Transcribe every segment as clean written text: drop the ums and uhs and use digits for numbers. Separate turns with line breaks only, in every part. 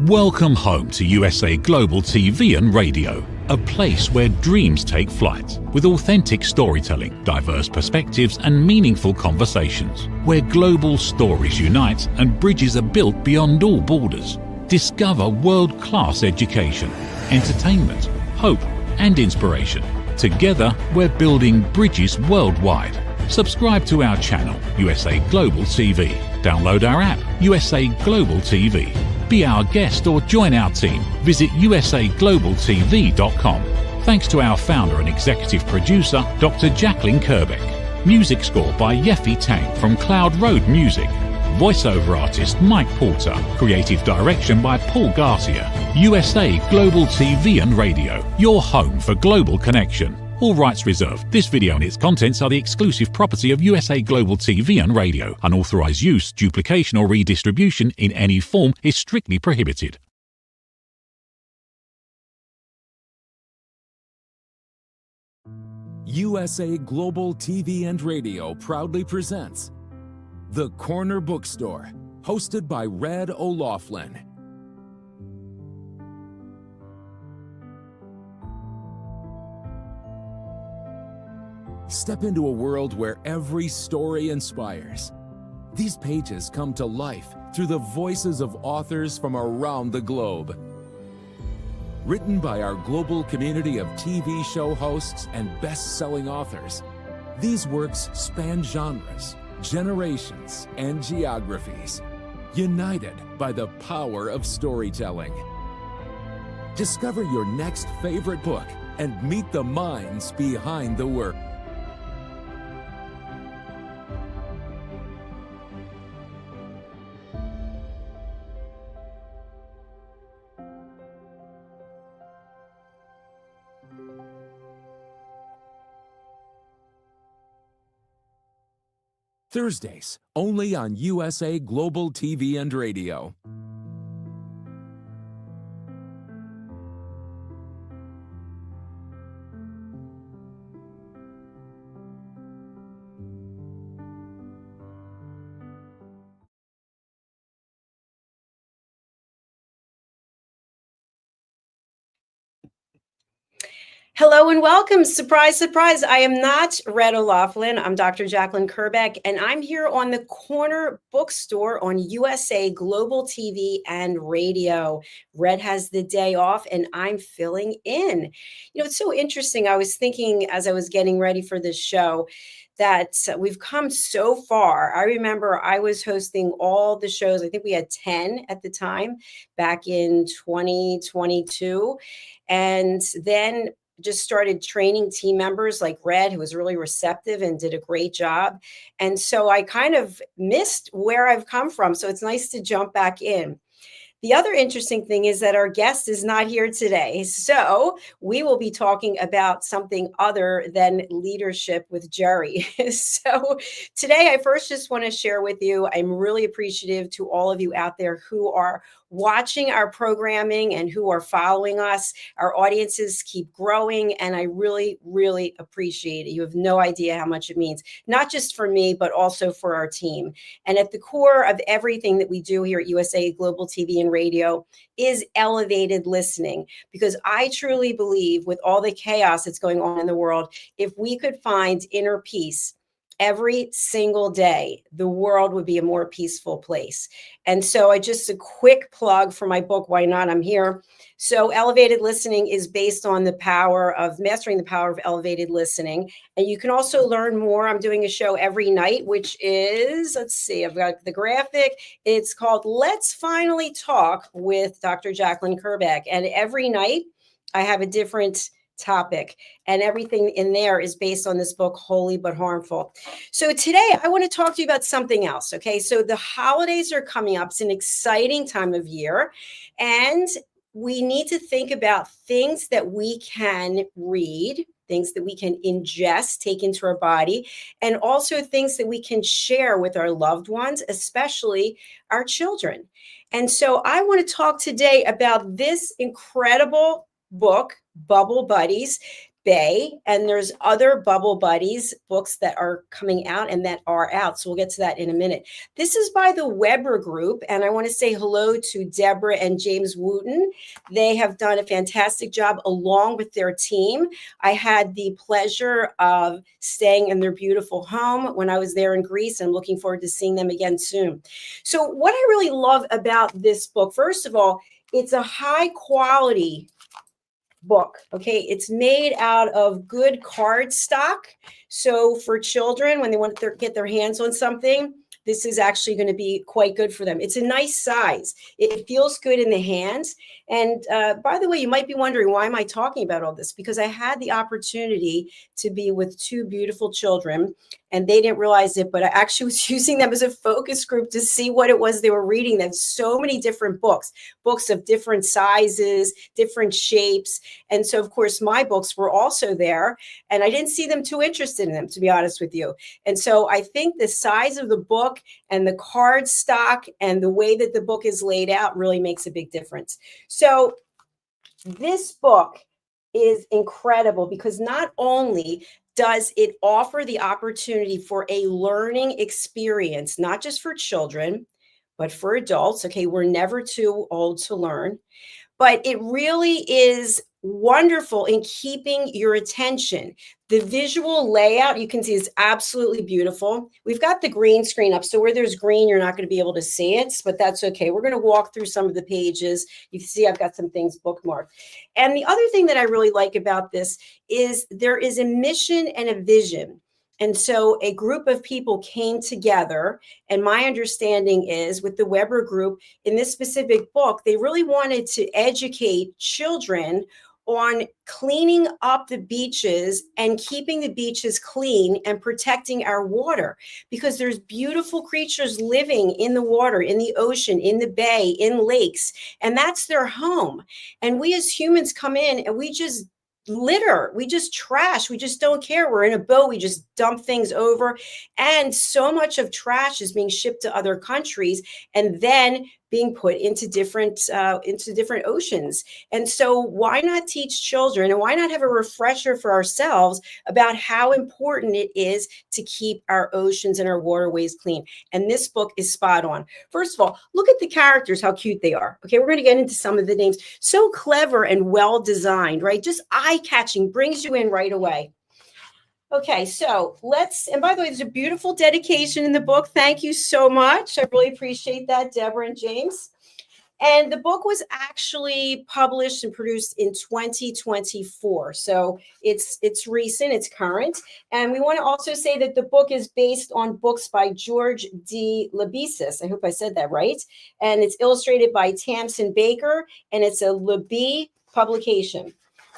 Welcome home to USA Global TV and Radio, a place where dreams take flight, with authentic storytelling, diverse perspectives and meaningful conversations, where global stories unite and bridges are built beyond all borders. Discover world-class education, entertainment, hope and inspiration. Together, we're building bridges worldwide. Subscribe to our channel, USA Global TV. Download our app, USA Global TV. Be our guest or join our team. Visit usaglobaltv.com. Thanks to our founder and executive producer, Dr. Jacalyn Kerbeck. Music score by Yeffy Tang from Cloud Road Music. Voiceover artist Mike Porter. Creative direction by Paul Garcia. USA Global TV and Radio, your home for global connection. All rights reserved. This video and its contents are the exclusive property of USA Global TV and Radio. Unauthorized use, duplication or redistribution in any form is strictly prohibited.
USA Global TV and Radio proudly presents The Corner Bookstore, hosted by Red O'Loughlin. Step into a world where every story inspires. These pages come to life through the voices of authors from around the globe. Written by our global community of TV show hosts and best-selling authors, these works span genres, generations, and geographies, united by the power of storytelling. Discover your next favorite book and meet the minds behind the work. Thursdays, only on USA Global TV and Radio.
Hello and welcome. Surprise, surprise. I am not Red O'Loughlin. I'm Dr. Jacalyn Kerbeck, and I'm here on the Corner Bookstore on USA Global TV and Radio. Red has the day off, and I'm filling in. You know, it's so interesting. I was thinking as I was getting ready for this show that we've come so far. I remember I was hosting all the shows. I think we had 10 at the time back in 2022. And then just started training team members like Red, who was really receptive and did a great job. And so I kind of missed where I've come from. So it's nice to jump back in. The other interesting thing is that our guest is not here today. So we will be talking about something other than leadership with Jerry. So today, I first just want to share with you, I'm really appreciative to all of you out there who are watching our programming and who are following us. Our audiences keep growing, and I really, really appreciate it. You have no idea how much it means, not just for me, but also for our team. And at the core of everything that we do here at USA Global TV and Radio is elevated listening, because I truly believe with all the chaos that's going on in the world, if we could find inner peace every single day, the world would be a more peaceful place. And so just a quick plug for my book, Why Not? I'm Here. So elevated listening is based on the power of mastering the power of elevated listening. And you can also learn more. I'm doing a show every night, which is, let's see, I've got the graphic. It's called Let's Finally Talk with Dr. Jacalyn Kerbeck. And every night I have a different topic, and everything in there is based on this book, Holy But Harmful. So today I want to talk to you about something else. Okay. So the holidays are coming up. It's an exciting time of year, and we need to think about things that we can read, things that we can ingest, take into our body, and also things that we can share with our loved ones, especially our children. And so I want to talk today about this incredible book, Bubble Buddies. Bay, and there's other Bubble Buddies books that are coming out and that are out. So we'll get to that in a minute. This is by the Webra Group, and I want to say hello to Deborah and James Wooten. They have done a fantastic job along with their team. I had the pleasure of staying in their beautiful home when I was there in Greece, and I'm looking forward to seeing them again soon. So what I really love about this book, first of all, it's a high quality book. Okay, it's made out of good cardstock. So for children, when they want to get their hands on something, this is actually going to be quite good for them. It's a nice size. It feels good in the hands. And by the way, you might be wondering, why am I talking about all this? Because I had the opportunity to be with two beautiful children, and they didn't realize it, but I actually was using them as a focus group to see what it was they were reading. There's so many different books of different sizes, different shapes. And so, of course, my books were also there, and I didn't see them too interested in them, to be honest with you. And so I think the size of the book and the card stock and the way that the book is laid out really makes a big difference. So this book is incredible because not only does it offer the opportunity for a learning experience, not just for children, but for adults. Okay, we're never too old to learn, but it really is wonderful in keeping your attention. The visual layout, you can see, is absolutely beautiful. We've got the green screen up, so where there's green, you're not going to be able to see it, but that's okay. We're going to walk through some of the pages. You can see I've got some things bookmarked. And the other thing that I really like about this is there is a mission and a vision. And so a group of people came together, and my understanding is with the Webra Group in this specific book, they really wanted to educate children on cleaning up the beaches and keeping the beaches clean and protecting our water, because there's beautiful creatures living in the water, in the ocean, in the bay, in lakes, and that's their home. And we as humans come in and we just litter, we just trash, we just don't care. We're in a boat, we just dump things over, and so much of trash is being shipped to other countries and then being put into different oceans. And so why not teach children, and why not have a refresher for ourselves about how important it is to keep our oceans and our waterways clean? And this book is spot on. First of all, look at the characters, how cute they are. Okay, we're going to get into some of the names. So clever and well designed, right? Just eye-catching, brings you in right away. Okay, so and by the way, there's a beautiful dedication in the book. Thank you so much. I really appreciate that, Deborah and James. And the book was actually published and produced in 2024. So it's recent, it's current. And we want to also say that the book is based on books by George D. Labesis. I hope I said that right. And it's illustrated by Tamsin Baker, and it's a Labie publication.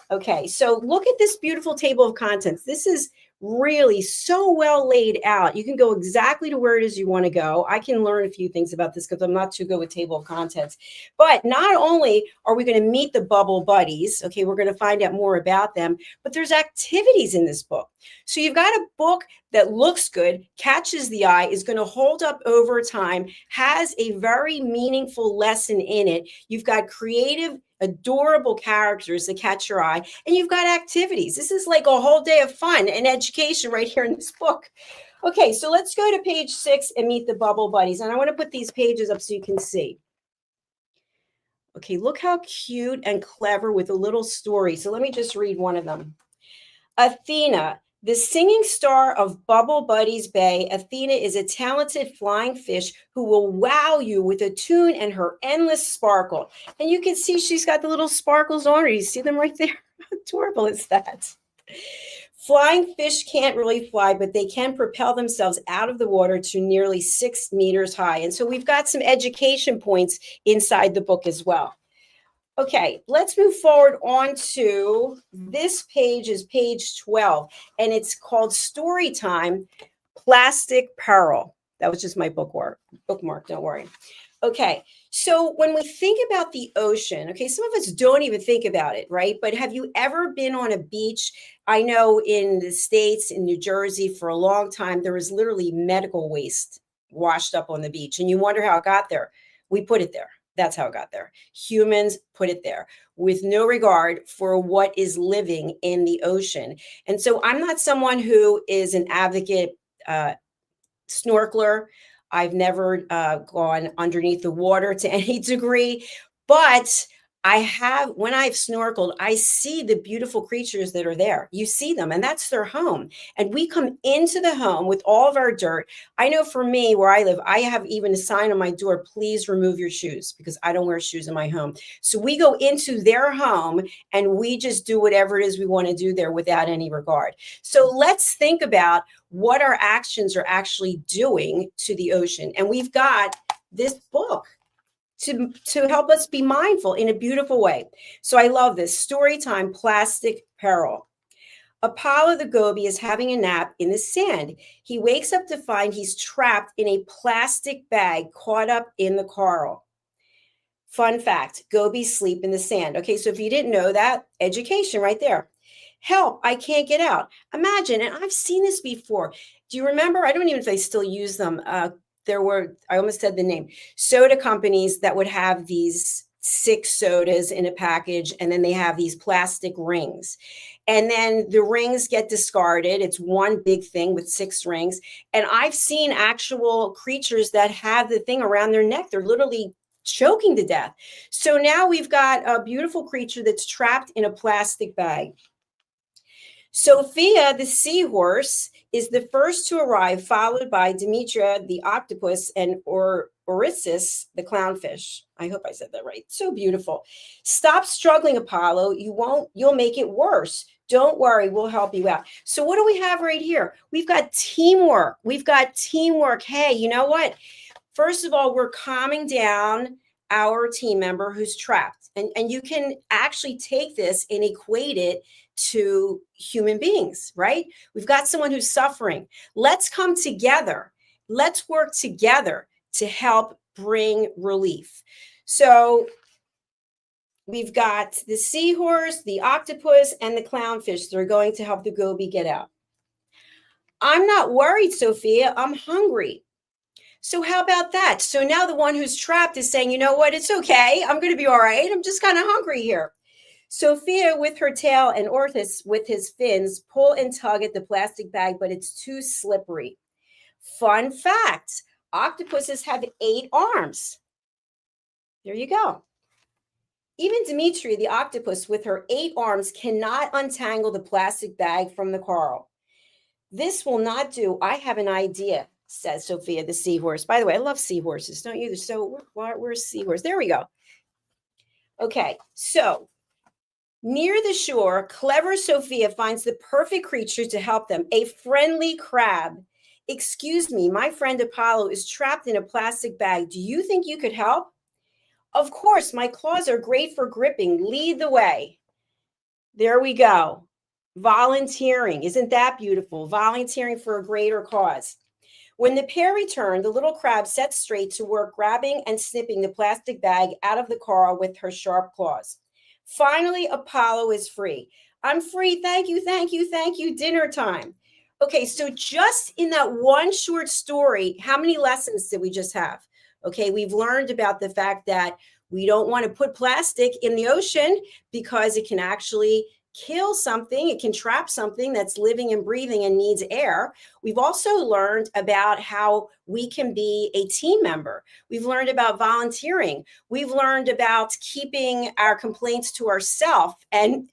Okay, so look at this beautiful table of contents. This is really so well laid out. You can go exactly to where it is you want to go. I can learn a few things about this because I'm not too good with table of contents. But not only are we going to meet the Bubble Buddies, okay, we're going to find out more about them, but there's activities in this book. So you've got a book that looks good, catches the eye, is going to hold up over time, has a very meaningful lesson in it. You've got creative, adorable characters that catch your eye, and you've got activities. This is like a whole day of fun and education right here in this book. Okay, so let's go to page 6 and meet the Bubble Buddies. And I want to put these pages up so you can see. Okay, look how cute and clever with a little story. So let me just read one of them. Athena, the singing star of Bubble Buddies Bay. Athena is a talented flying fish who will wow you with a tune and her endless sparkle. And you can see she's got the little sparkles on her. You see them right there? How adorable is that? Flying fish can't really fly, but they can propel themselves out of the water to nearly 6 meters high. And so we've got some education points inside the book as well. Okay, let's move forward on to this page is page 12, and it's called Story Time, Plastic Peril. That was just my bookmark, don't worry. Okay, so when we think about the ocean, okay, some of us don't even think about it, right? But have you ever been on a beach? I know in the States, in New Jersey, for a long time, there was literally medical waste washed up on the beach, and you wonder how it got there. We put it there. That's how it got there. Humans put it there with no regard for what is living in the ocean. And so I'm not someone who is an advocate snorkeler. I've never gone underneath the water to any degree, but I have, when I've snorkeled, I see the beautiful creatures that are there. You see them, and that's their home. And we come into the home with all of our dirt. I know for me, where I live, I have even a sign on my door, please remove your shoes, because I don't wear shoes in my home. So we go into their home and we just do whatever it is we want to do there without any regard. So let's think about what our actions are actually doing to the ocean. And we've got this book to help us be mindful in a beautiful way. So I love this. Story time, Plastic Peril. Apollo the goby is having a nap in the sand. He wakes up to find he's trapped in a plastic bag caught up in the coral. Fun fact, gobies sleep in the sand. Okay, so if you didn't know that, education right there. Help, I can't get out. Imagine, and I've seen this before. Do you remember? I don't even know if they still use them. There were, I almost said the name, soda companies that would have these 6 sodas in a package, and then they have these plastic rings. And then the rings get discarded. It's one big thing with 6 rings. And I've seen actual creatures that have the thing around their neck. They're literally choking to death. So now we've got a beautiful creature that's trapped in a plastic bag. Sophia, the seahorse, is the first to arrive, followed by Demetria, the octopus, and Oryssus, the clownfish. I hope I said that right. So beautiful. Stop struggling, Apollo. You'll make it worse. Don't worry, we'll help you out. So what do we have right here? We've got teamwork. We've got teamwork. Hey, you know what? First of all, we're calming down our team member who's trapped. And you can actually take this and equate it to human beings, right? We've got someone who's suffering. Let's come together. Let's work together to help bring relief. So we've got the seahorse, the octopus, and the clownfish that are going to help the goby get out. I'm not worried, Sophia. I'm hungry. So how about that? So now the one who's trapped is saying, you know what? It's okay. I'm going to be all right. I'm just kind of hungry here. Sophia with her tail and Orthus with his fins pull and tug at the plastic bag, but it's too slippery. Fun fact, octopuses have 8 arms. There you go. Even Demetria, the octopus with her 8 arms, cannot untangle the plastic bag from the coral. This will not do. I have an idea, says Sophia, the seahorse. By the way, I love seahorses, don't you? So where's seahorse? There we go. Okay, so near the shore, clever Sophia finds the perfect creature to help them, a friendly crab. Excuse me, my friend Apollo is trapped in a plastic bag. Do you think you could help? Of course, my claws are great for gripping. Lead the way. There we go. Volunteering. Isn't that beautiful? Volunteering for a greater cause. When the pair return, the little crab sets straight to work grabbing and snipping the plastic bag out of the coral with her sharp claws. Finally, Apollo is free. I'm free. Thank you, thank you, thank you. Dinner time. Okay, so just in that one short story, how many lessons did we just have? Okay, we've learned about the fact that we don't want to put plastic in the ocean because it can actually kill something. It can trap something that's living and breathing and needs air. We've also learned about how we can be a team member. We've learned about volunteering. We've learned about keeping our complaints to ourselves and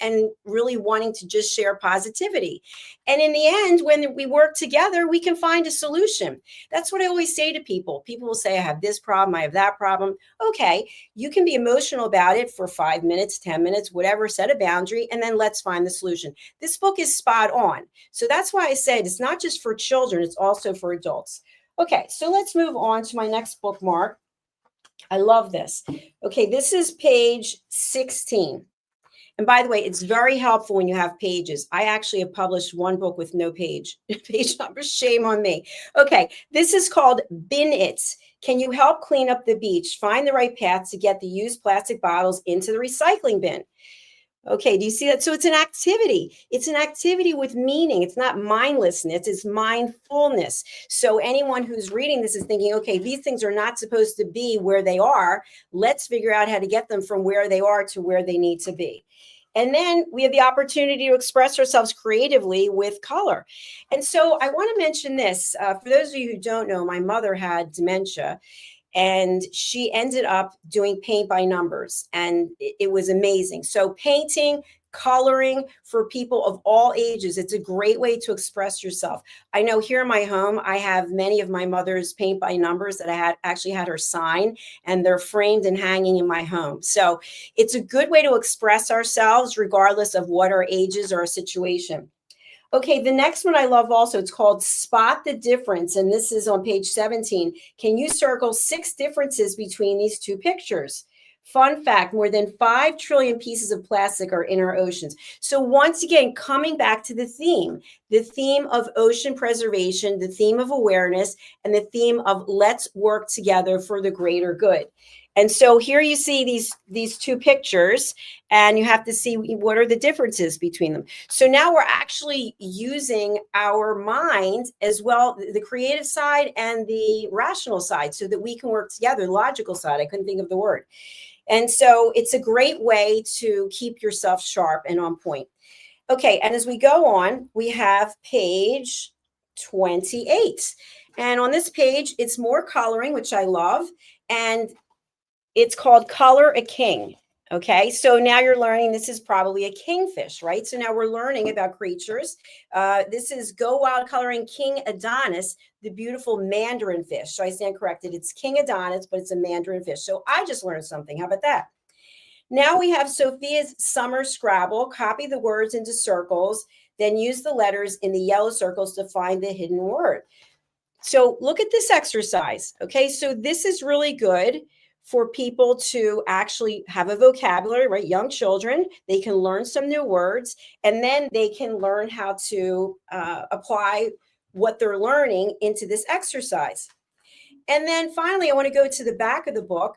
really wanting to just share positivity. And in the end, when we work together, we can find a solution. That's what I always say to people. People will say, I have this problem, I have that problem. Okay, you can be emotional about it for 5 minutes, 10 minutes, whatever, set a boundary, and then let's find the solution. This book is spot on. So that's why I said it's not just for children, it's also for adults. Okay, so let's move on to my next bookmark. I love this. Okay, this is page 16. And by the way, it's very helpful when you have pages. I actually have published one book with no page number. Shame on me. Okay, this is called Bin It. Can you help clean up the beach? Find the right path to get the used plastic bottles into the recycling bin. Okay, do you see that? So it's an activity. It's an activity with meaning. It's not mindlessness, it's mindfulness. So anyone who's reading this is thinking, okay, these things are not supposed to be where they are. Let's figure out how to get them from where they are to where they need to be. And then we have the opportunity to express ourselves creatively with color. And so I want to mention this. For those of you who don't know, my mother had dementia. And she ended up doing paint by numbers, and it was amazing. So painting, coloring for people of all ages, it's a great way to express yourself. I know here in my home, I have many of my mother's paint by numbers that I had actually had her sign, and they're framed and hanging in my home. So it's a good way to express ourselves regardless of what our ages or our situation. Okay, the next one I love also, it's called Spot the Difference, and this is on page 17. Can you circle 6 differences between these two pictures? Fun fact, more than 5 trillion pieces of plastic are in our oceans. So once again, coming back to the theme of ocean preservation, the theme of awareness, and the theme of let's work together for the greater good. And so here you see these two pictures, and you have to see what are the differences between them. So now we're actually using our mind as well, the creative side and the rational side, so that we can work together, the logical side. I couldn't think of the word. And so it's a great way to keep yourself sharp and on point. Okay, and as we go on, we have page 28. And on this page, it's more coloring, which I love. And it's called Color a King. Okay, so now you're learning this is probably a kingfish, right? So now we're learning about creatures. This is Go Wild Coloring King Adonis, the beautiful mandarin fish. So I stand corrected. It's King Adonis, but it's a mandarin fish. So I just learned something. How about that? Now we have Sophia's Summer Scrabble. Copy the words into circles, then use the letters in the yellow circles to find the hidden word. So look at this exercise. Okay, so this is really good for people to actually have a vocabulary, right? Young children, they can learn some new words, and then they can learn how to apply what they're learning into this exercise. And then finally, I want to go to the back of the book.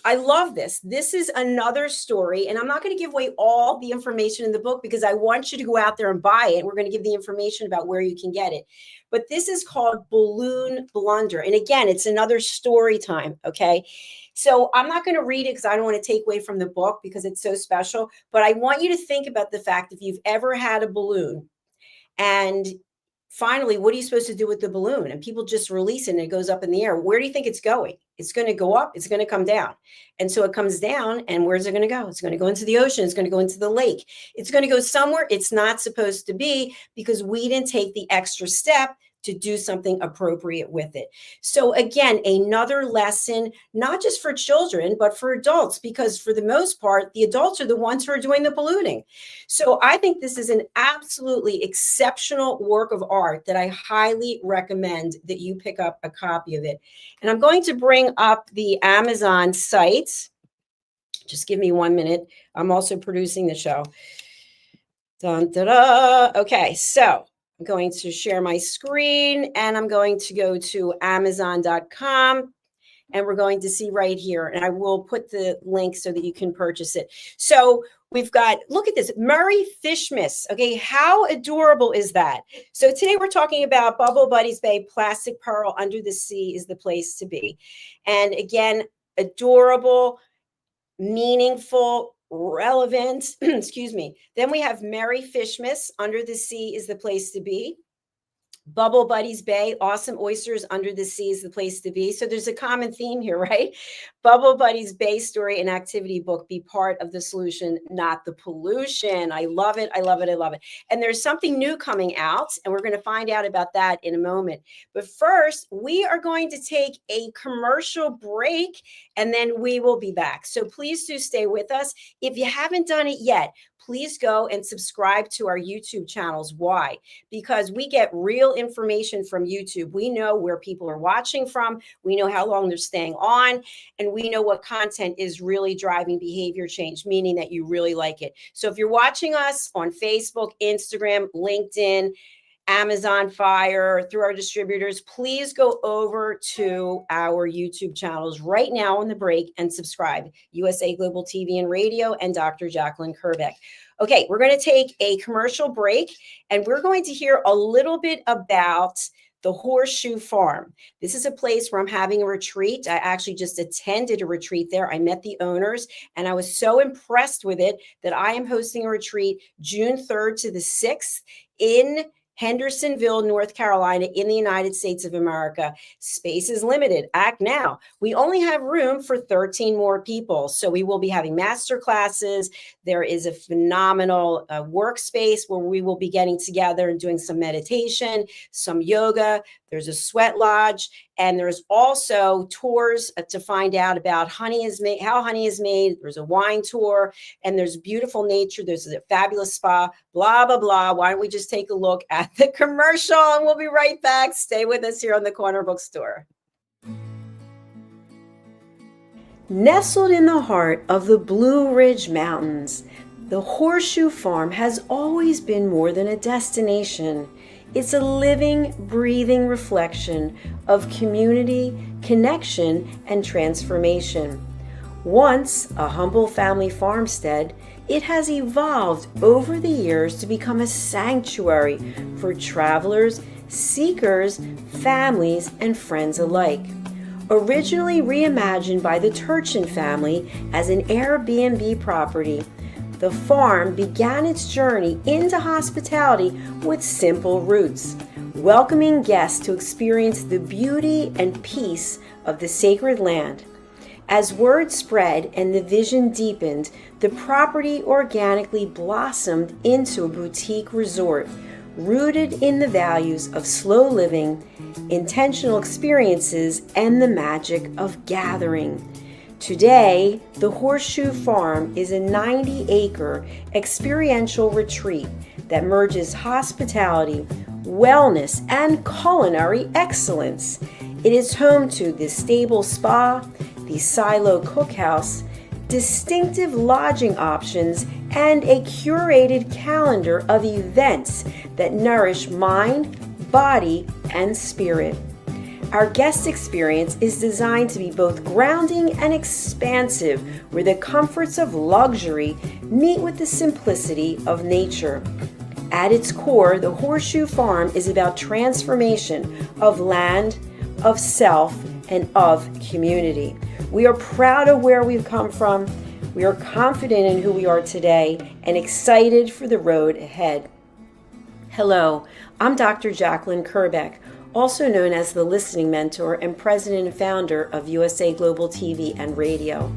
I love this. This is another story, and I'm not going to give away all the information in the book because I want you to go out there and buy it. We're going to give the information about where you can get it. But this is called Balloon Blunder. And again, it's another story time, okay? So I'm not going to read it because I don't want to take away from the book because it's so special. But I want you to think about the fact if you've ever had a balloon and finally, what are you supposed to do with the balloon? And people just release it and it goes up in the air. Where do you think it's going? It's going to go up. It's going to come down. And so it comes down. And where's it going to go? It's going to go into the ocean. It's going to go into the lake. It's going to go somewhere it's not supposed to be because we didn't take the extra step to do something appropriate with it. So again, another lesson, not just for children, but for adults, because for the most part, the adults are the ones who are doing the ballooning. So I think this is an absolutely exceptional work of art that I highly recommend that you pick up a copy of it. And I'm going to bring up the Amazon site. Just give me 1 minute. I'm also producing the show. Dun, da, da. Okay, so I'm going to share my screen and I'm going to go to Amazon.com and we're going to see right here. And I will put the link so that you can purchase it. So we've got, look at this, Murray Fishmas. Okay, how adorable is that? So today we're talking about Bubble Buddies Bay Plastic Pearl Under the Sea is the place to be. And again, adorable, meaningful, relevant, excuse me. Then we have Mary Fishmas, Under the Sea is the place to be. Bubble Buddies Bay, awesome oysters under the sea is the place to be. So there's a common theme here, right? Bubble Buddies Bay story and activity book, be part of the solution, not the pollution. I love it. I love it. I love it. And there's something new coming out, and we're going to find out about that in a moment. But first, we are going to take a commercial break, and then we will be back. So please do stay with us. If you haven't done it yet, please go and subscribe to our YouTube channels. Why? Because we get real information from YouTube. We know where people are watching from. We know how long they're staying on. And we know what content is really driving behavior change, meaning that you really like it. So if you're watching us on Facebook, Instagram, LinkedIn, Amazon Fire, through our distributors, please go over to our YouTube channels right now on the break and subscribe. USA Global TV and Radio and Dr. Jacalyn Kerbeck. Okay, we're going to take a commercial break, and we're going to hear a little bit about the Horseshoe Farm. This is a place where I'm having a retreat. I actually just attended a retreat there. I met the owners, and I was so impressed with it that I am hosting a retreat June 3rd to the 6th in Hendersonville, North Carolina, in the United States of America. Space is limited. Act now. We only have room for 13 more people. So we will be having master classes. There is a phenomenal workspace where we will be getting together and doing some meditation, some yoga. There's a sweat lodge, and there's also tours to find out about honey is made, how honey is made. There's a wine tour, and there's beautiful nature. There's a fabulous spa, blah, blah, blah. Why don't we just take a look at the commercial, and we'll be right back. Stay with us here on the Corner Bookstore. Nestled in the heart of the Blue Ridge Mountains, the Horseshoe Farm has always been more than a destination. It's a living, breathing reflection of community, connection, and transformation. Once a humble family farmstead, it has evolved over the years to become a sanctuary for travelers, seekers, families, and friends alike. Originally reimagined by the Turchin family as an Airbnb property, the farm began its journey into hospitality with simple roots, welcoming guests to experience the beauty and peace of the sacred land. As word spread and the vision deepened, the property organically blossomed into a boutique resort, rooted in the values of slow living, intentional experiences, and the magic of gathering. Today, the Horseshoe Farm is a 90-acre experiential retreat that merges hospitality, wellness, and culinary excellence. It is home to the stable spa, the silo cookhouse, distinctive lodging options, and a curated calendar of events that nourish mind, body, and spirit. Our guest experience is designed to be both grounding and expansive, where the comforts of luxury meet with the simplicity of nature. At its core, the Horseshoe Farm is about transformation of land, of self, and of community. We are proud of where we've come from. We are confident in who we are today and excited for the road ahead. Hello, I'm Dr. Jacalyn Kerbeck, also known as the Listening Mentor and President and Founder of USA Global TV and Radio.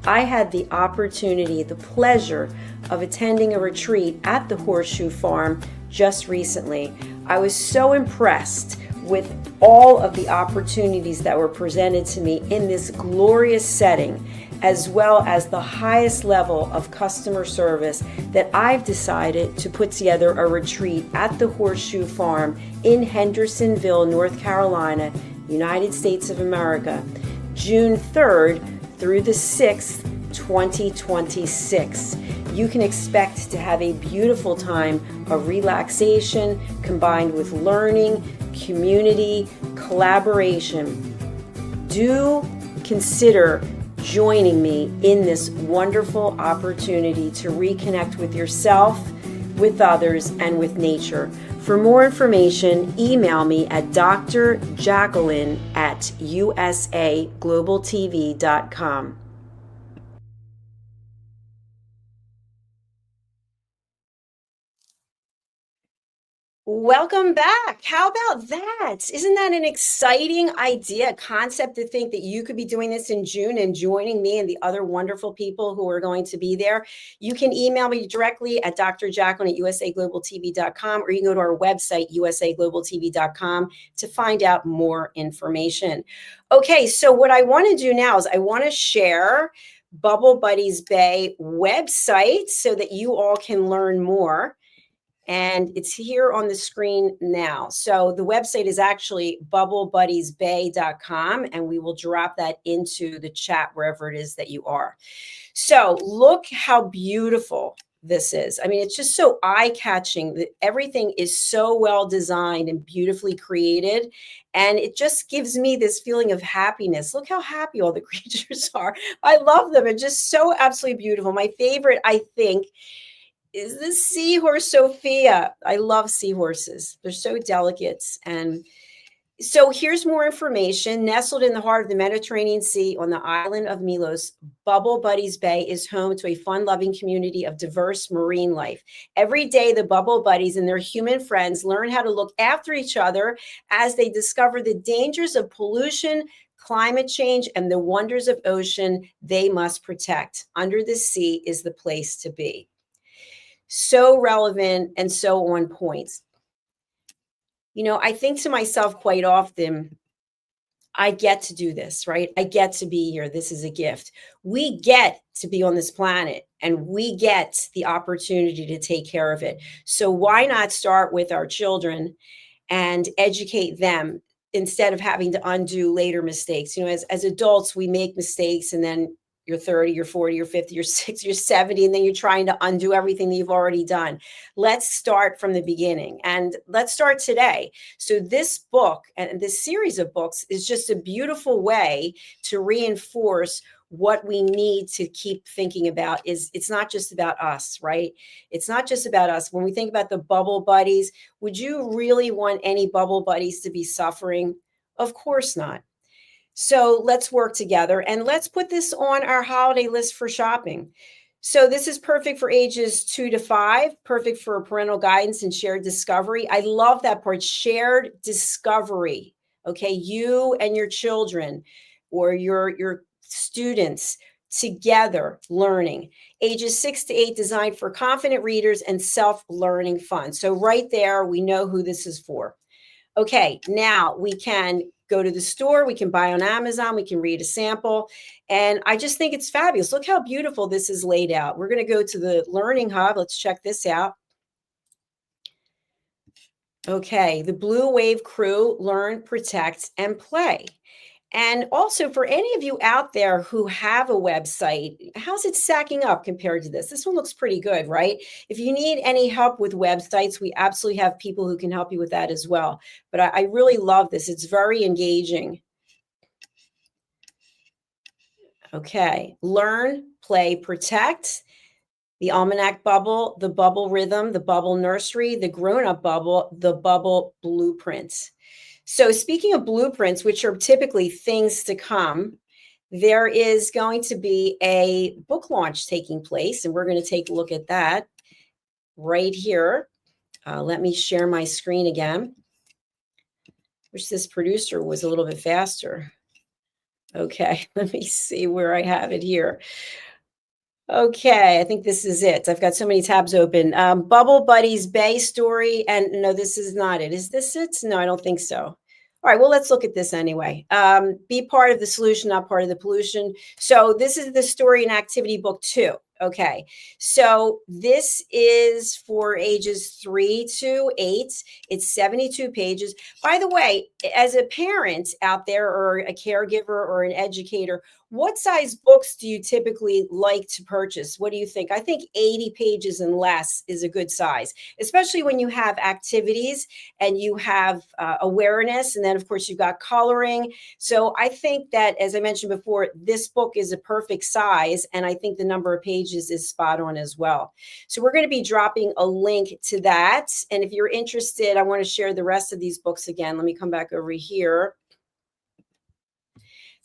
I had the opportunity, the pleasure of attending a retreat at the Horseshoe Farm just recently. I was so impressed with all of the opportunities that were presented to me in this glorious setting, as well as the highest level of customer service, that I've decided to put together a retreat at the Horseshoe Farm in Hendersonville, North Carolina, United States of America, June 3rd through the 6th, 2026. You can expect to have a beautiful time of relaxation combined with learning, community, collaboration. Do consider joining me in this wonderful opportunity to reconnect with yourself, with others, and with nature. For more information, email me at drjacalyn@usaglobaltv.com. Welcome back. How about that? Isn't that an exciting idea, concept, to think that you could be doing this in June and joining me and the other wonderful people who are going to be there? You can email me directly at drjacalyn@usaglobaltv.com, or you can go to our website, usaglobaltv.com, to find out more information. Okay, so what I want to do now is I want to share Bubble Buddies Bay website so that you all can learn more. And it's here on the screen now. So the website is actually bubblebuddiesbay.com, and we will drop that into the chat wherever it is that you are. So look how beautiful this is. I mean, it's just so eye-catching that everything is so well designed and beautifully created. And it just gives me this feeling of happiness. Look how happy all the creatures are. I love them. It's just so absolutely beautiful. My favorite, I think, is the seahorse Sophia. I love seahorses. They're so delicate. And so here's more information. Nestled in the heart of the Mediterranean Sea on the island of Milos, Bubble Buddies Bay is home to a fun-loving community of diverse marine life. Every day, the Bubble Buddies and their human friends learn how to look after each other as they discover the dangers of pollution, climate change, and the wonders of ocean they must protect. Under the sea is the place to be. So relevant and so on point. You know, I think to myself quite often, I get to do this, right? I get to be here. This is a gift. We get to be on this planet and we get the opportunity to take care of it. So why not start with our children and educate them instead of having to undo later mistakes? You know, as adults, we make mistakes and then you're 30, you're 40, you're 50, you're 60, you're 70, and then you're trying to undo everything that you've already done. Let's start from the beginning and let's start today. So this book and this series of books is just a beautiful way to reinforce what we need to keep thinking about. Is it's not just about us, right? It's not just about us. When we think about the bubble buddies, would you really want any bubble buddies to be suffering? Of course not. So let's work together and let's put this on our holiday list for shopping. So this is perfect for ages 2 to 5, perfect for parental guidance and shared discovery. I love that part, shared discovery. Okay, you and your children or your students together learning. Ages 6 to 8 designed for confident readers and self-learning fun. So right there, we know who this is for. Okay, now we can go to the store, we can buy on Amazon, we can read a sample, and I just think it's fabulous. Look how beautiful this is laid out. We're going to go to the Learning Hub. Let's check this out. Okay, the Blue Wave Crew, Learn, Protect, and Play. And also for any of you out there who have a website, how's it stacking up compared to this? This one looks pretty good, right? If you need any help with websites, we absolutely have people who can help you with that as well. But I really love this. It's very engaging. Okay, Learn, Play, Protect, the Almanac Bubble, the Bubble Rhythm, the Bubble Nursery, the Grown-Up Bubble, the Bubble Blueprints. So speaking of blueprints, which are typically things to come, there is going to be a book launch taking place, and we're going to take a look at that right here. Let me share my screen again. Wish this producer was a little bit faster. Okay, let me see where I have it here. Okay, I think this is it. I've got so many tabs open. Bubble Buddies Bay story. And no, this is not it. Is this it? No, I don't think so. All right, well, let's look at this anyway. Be part of the solution, not part of the pollution. So this is the story and activity book 2. Okay, so this is for ages 3 to 8. It's 72 pages. By the way, as a parent out there or a caregiver or an educator, what size books do you typically like to purchase? What do you think? I think 80 pages and less is a good size, especially when you have activities and you have awareness. And then, of course, you've got coloring. So I think that, as I mentioned before, this book is a perfect size. And I think the number of pages is spot on as well. So we're going to be dropping a link to that. And if you're interested, I want to share the rest of these books again. Let me come back over here.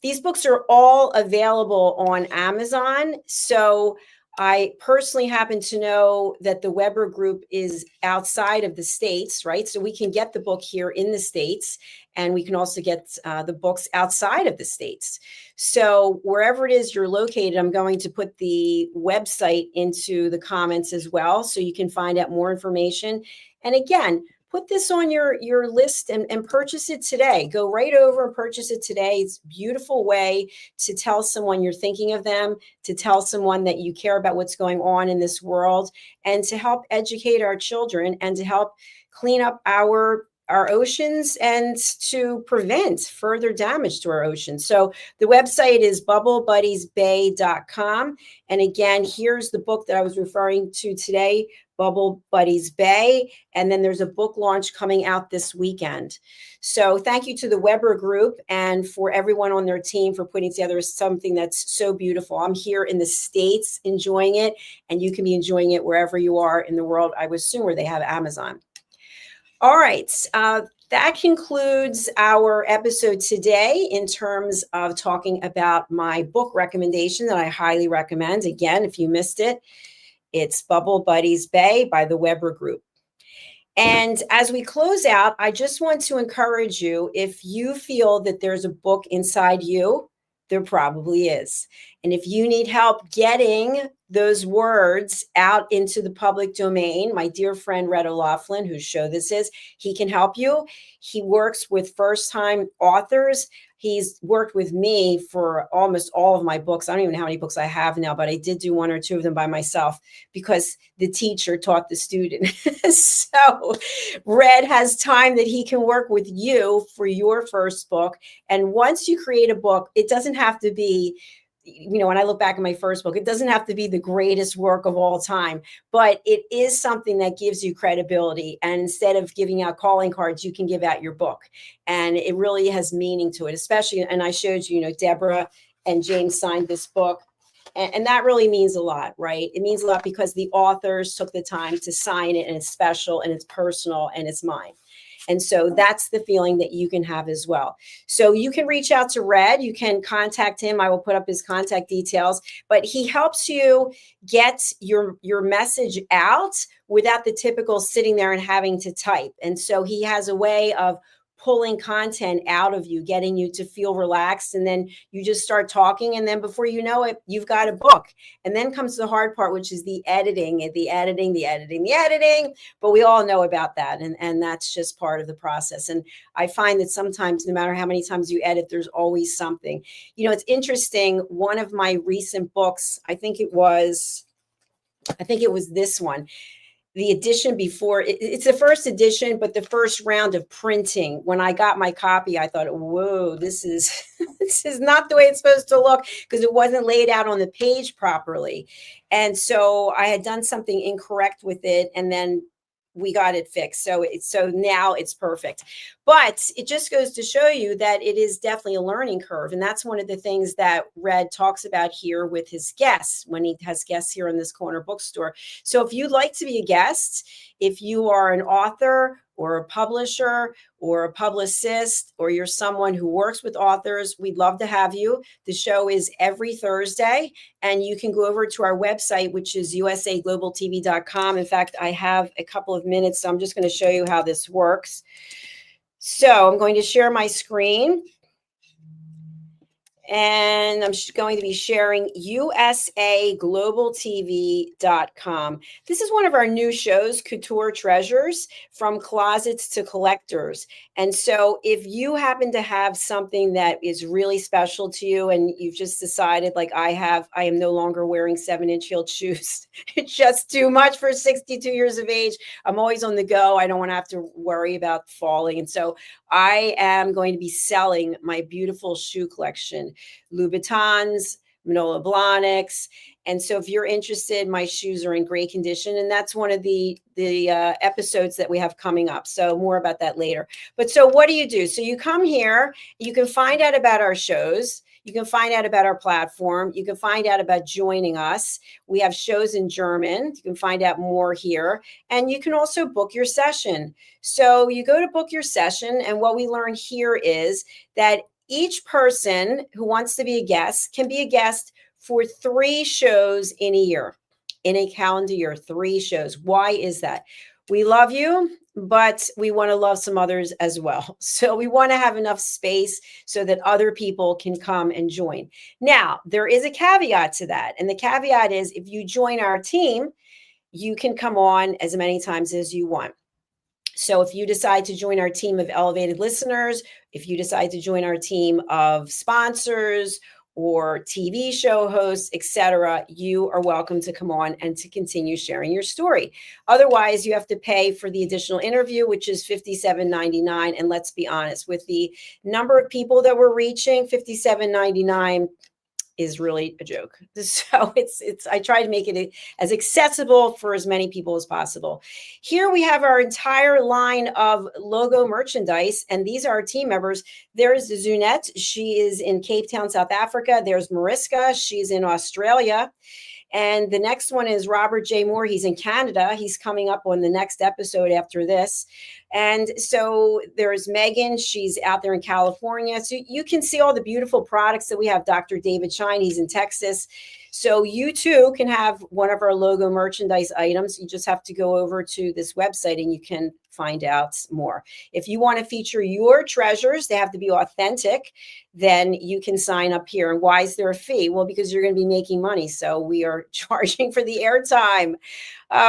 These books are all available on Amazon. So I personally happen to know that the Webra Group is outside of the States, right? So we can get the book here in the States, and we can also get the books outside of the States. So wherever it is you're located, I'm going to put the website into the comments as well, so you can find out more information. And again, put this on your list and purchase it today. Go right over and purchase it today. It's a beautiful way to tell someone you're thinking of them, to tell someone that you care about what's going on in this world, and to help educate our children and to help clean up our our oceans and to prevent further damage to our oceans. So the website is bubblebuddiesbay.com. And again, here's the book that I was referring to today, Bubble Buddies Bay. And then there's a book launch coming out this weekend. So thank you to the Webra Group and for everyone on their team for putting together something that's so beautiful. I'm here in the States enjoying it, and you can be enjoying it wherever you are in the world, I would assume, where they have Amazon. All right, that concludes our episode today in terms of talking about my book recommendation that I highly recommend. Again, if you missed it, it's Bubble Buddies Bay by the Webra Group. And as we close out, I just want to encourage you, if you feel that there's a book inside you, there probably is. And if you need help getting those words out into the public domain, my dear friend Red O'Loughlin, whose show this is, he can help you. He works with first-time authors. He's worked with me for almost all of my books. I don't even know how many books I have now, but I did do one or two of them by myself because the teacher taught the student. So Red has time that he can work with you for your first book. And once you create a book, it doesn't have to be, you know, when I look back at my first book, it doesn't have to be the greatest work of all time, but it is something that gives you credibility. And instead of giving out calling cards, you can give out your book. And it really has meaning to it, especially, and I showed you, you know, Deborah and James signed this book. And that really means a lot, right? It means a lot because the authors took the time to sign it, and it's special and it's personal and it's mine. And so that's the feeling that you can have as well. So you can reach out to Red. You can contact him. I will put up his contact details, but he helps you get your message out without the typical sitting there and having to type. And so he has a way of pulling content out of you, getting you to feel relaxed. And then you just start talking. And then before you know it, you've got a book. And then comes the hard part, which is the editing. But we all know about that. And that's just part of the process. And I find that sometimes, no matter how many times you edit, there's always something. You know, it's interesting. One of my recent books, I think it was this one. The edition before, it's the first edition, but the first round of printing. When I got my copy, I thought, whoa, this is this is not the way it's supposed to look, because it wasn't laid out on the page properly. And so I had done something incorrect with it, and then we got it fixed. So now it's perfect. But it just goes to show you that it is definitely a learning curve. And that's one of the things that Red talks about here with his guests when he has guests here in this Corner Bookstore. So if you'd like to be a guest, if you are an author or a publisher or a publicist, or you're someone who works with authors, we'd love to have you. The show is every Thursday, and you can go over to our website, which is usaglobaltv.com. In fact, I have a couple of minutes, so I'm just going to show you how this works. So I'm going to share my screen. And I'm going to be sharing usaglobaltv.com. This is one of our new shows, Couture Treasures, From Closets to Collectors. And so if you happen to have something that is really special to you and you've just decided, like I am no longer wearing 7-inch heeled shoes. It's just too much for 62 years of age. I'm always on the go. I don't want to have to worry about falling. And so I am going to be selling my beautiful shoe collection, Louboutins, Manolo Blahniks. And so if you're interested, my shoes are in great condition. And that's one of the episodes that we have coming up. So more about that later. But so what do? So you come here, you can find out about our shows. You can find out about our platform. You can find out about joining us. We have shows in German. You can find out more here. And you can also book your session. So you go to book your session. And what we learn here is that each person who wants to be a guest can be a guest for 3 shows in a year, in a calendar year, 3 shows. Why is that? We love you, but we want to love some others as well. So we want to have enough space so that other people can come and join. Now, there is a caveat to that. And the caveat is if you join our team, you can come on as many times as you want. So if you decide to join our team of elevated listeners, if you decide to join our team of sponsors, or TV show hosts, etc., you are welcome to come on and to continue sharing your story. Otherwise, you have to pay for the additional interview, which is $57.99. And let's be honest, with the number of people that we're reaching, $57.99 is really a joke. So I try to make it as accessible for as many people as possible. Here we have our entire line of logo merchandise, and these are our team members. There's Zunette. She is in Cape Town, South Africa. There's Mariska. She's in Australia. And the next one is Robert J. Moore. He's in Canada. He's coming up on the next episode after this. And so there's Megan. She's out there in California. So you can see all the beautiful products that we have. Dr. David Shine, he's in Texas. So you too can have one of our logo merchandise items. You just have to go over to this website and you can find out more. If you want to feature your treasures, they have to be authentic, then you can sign up here. And why is there a fee? Well, because you're going to be making money. So we are charging for the airtime.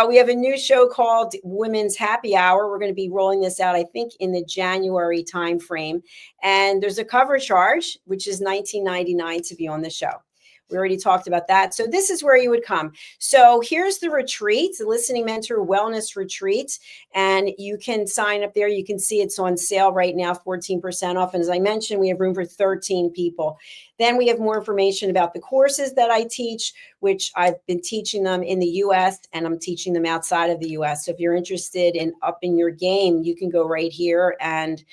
We have a new show called Women's Happy Hour. We're going to be rolling this out, I think, in the January timeframe. And there's a cover charge, which is $19.99 to be on the show. We already talked about that. So this is where you would come. So here's the retreat, the Listening Mentor Wellness Retreat. And you can sign up there. You can see it's on sale right now, 14% off. And as I mentioned, we have room for 13 people. Then we have more information about the courses that I teach, which I've been teaching them in the US and I'm teaching them outside of the US. So if you're interested in upping your game, you can go right here and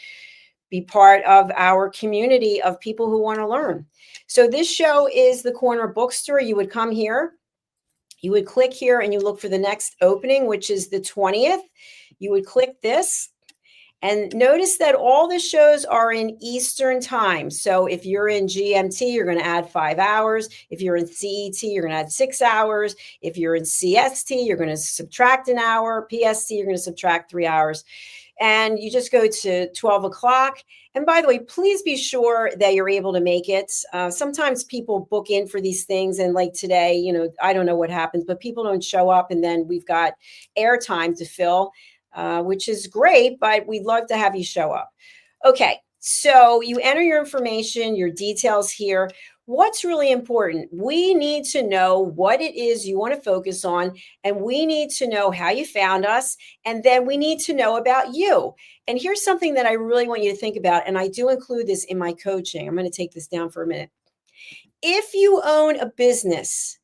be part of our community of people who want to learn. So this show is the Corner Bookstore. You would come here, you would click here and you look for the next opening, which is the 20th. You would click this and notice that all the shows are in Eastern time. So if you're in GMT, you're going to add 5 hours. If you're in CET, you're going to add 6 hours. If you're in CST, you're going to subtract an hour. PST, you're going to subtract 3 hours. And you just go to 12 o'clock. And by the way, please be sure that you're able to make it. Sometimes people book in for these things. And like today, you know, I don't know what happens, but people don't show up. And then we've got airtime to fill, which is great, but we'd love to have you show up. Okay, so you enter your information, your details here. What's really important? We need to know what it is you want to focus on, and we need to know how you found us, and then we need to know about you. And here's something that I really want you to think about, and I do include this in my coaching. I'm going to take this down for a minute. If you own a business,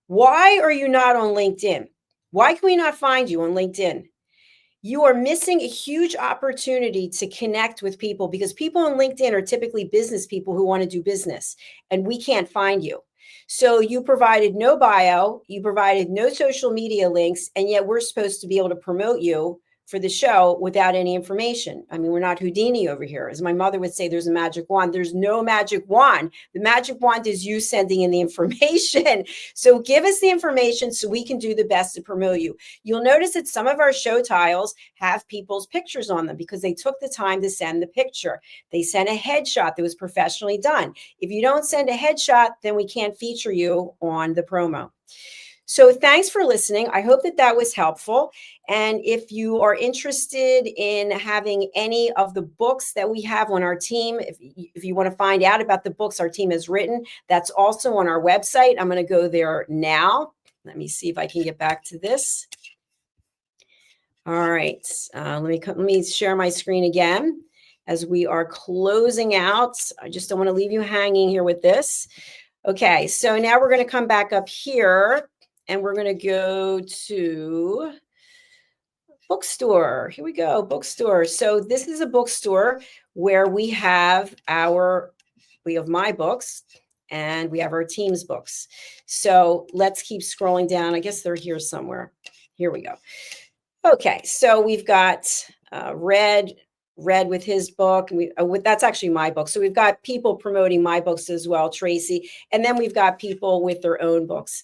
why are you not on LinkedIn? Why can we not find you on LinkedIn? You are missing a huge opportunity to connect with people because people on LinkedIn are typically business people who want to do business, and we can't find you. So you provided no bio, you provided no social media links, and yet we're supposed to be able to promote you for the show without any information. I mean, we're not Houdini over here. As my mother would say, there's a magic wand. There's no magic wand. The magic wand is you sending in the information. So give us the information so we can do the best to promote you. You'll notice that some of our show tiles have people's pictures on them because they took the time to send the picture. They sent a headshot that was professionally done. If you don't send a headshot, then we can't feature you on the promo. So thanks for listening. I hope that that was helpful. And if you are interested in having any of the books that we have on our team, if you want to find out about the books our team has written, that's also on our website. I'm going to go there now. Let me see if I can get back to this. All right. Let me share my screen again as we are closing out. I just don't want to leave you hanging here with this. Okay. So now we're going to come back up here. And we're going to go to bookstore. Here we go, bookstore. So this is a bookstore where we have my books and we have our team's books. So let's keep scrolling down. I guess they're here somewhere. Here we go. Okay, so we've got Red with his book. That's actually my book. So we've got people promoting my books as well, Tracy. And then we've got people with their own books.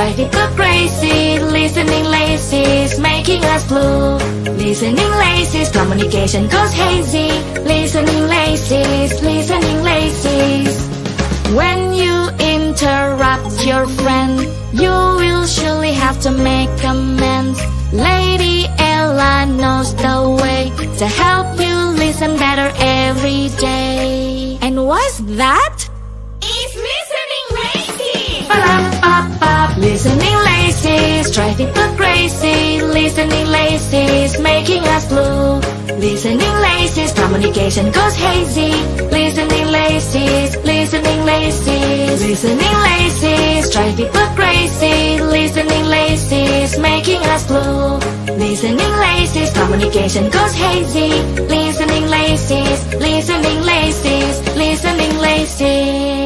traffic go crazy. Listening lazy, making us blue. Listening lazy, communication goes hazy. Listening lazy, listening lazy. When you interrupt your friend, you will surely have to make amends. Lady Ella knows the way to help you listen better every day. And what's that? It's listening lazy. Ba-da-ba-ba. Listening lazy, traffic go crazy. Listening lazy, making us blue. Listening lazy, communication goes hazy. Listening lazy, listening lazy. Listening lazy, traffic go crazy. Listening lazy, making us blue. Listening lazy, communication goes hazy. Listening lazy, listening lazy, listening lazy.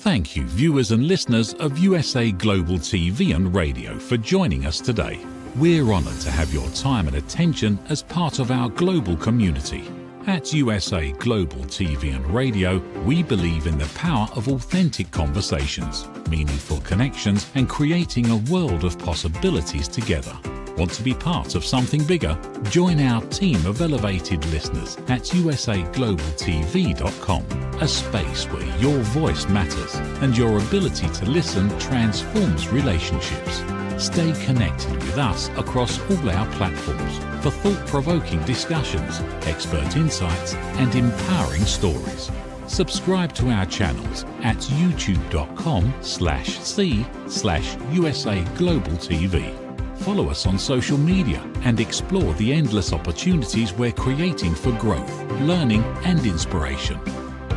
Thank you, viewers and listeners of USA Global TV and Radio, for joining us today. We're honoured to have your time and attention as part of our global community. At USA Global TV and Radio, we believe in the power of authentic conversations, meaningful connections, and creating a world of possibilities together. Want to be part of something bigger? Join our team of elevated listeners at usaglobaltv.com, a space where your voice matters and your ability to listen transforms relationships. Stay connected with us across all our platforms for thought-provoking discussions, expert insights, and empowering stories. Subscribe to our channels at youtube.com/c/USAGlobalTV. Follow us on social media and explore the endless opportunities we're creating for growth, learning, and inspiration.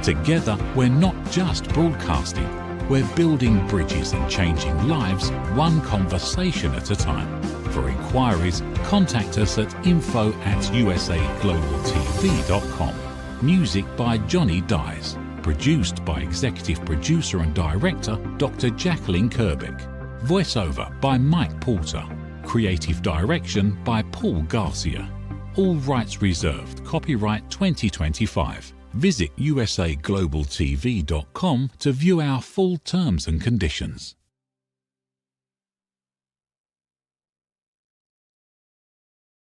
Together, we're not just broadcasting, we're building bridges and changing lives one conversation at a time. For inquiries, contact us at info@usaglobaltv.com. Music by Johnny Dyes. Produced by Executive Producer and Director Dr. Jacalyn Kerbeck. Voiceover by Mike Porter. Creative Direction by Paul Garcia. All rights reserved. Copyright 2025. Visit usaglobaltv.com to view our full terms and conditions.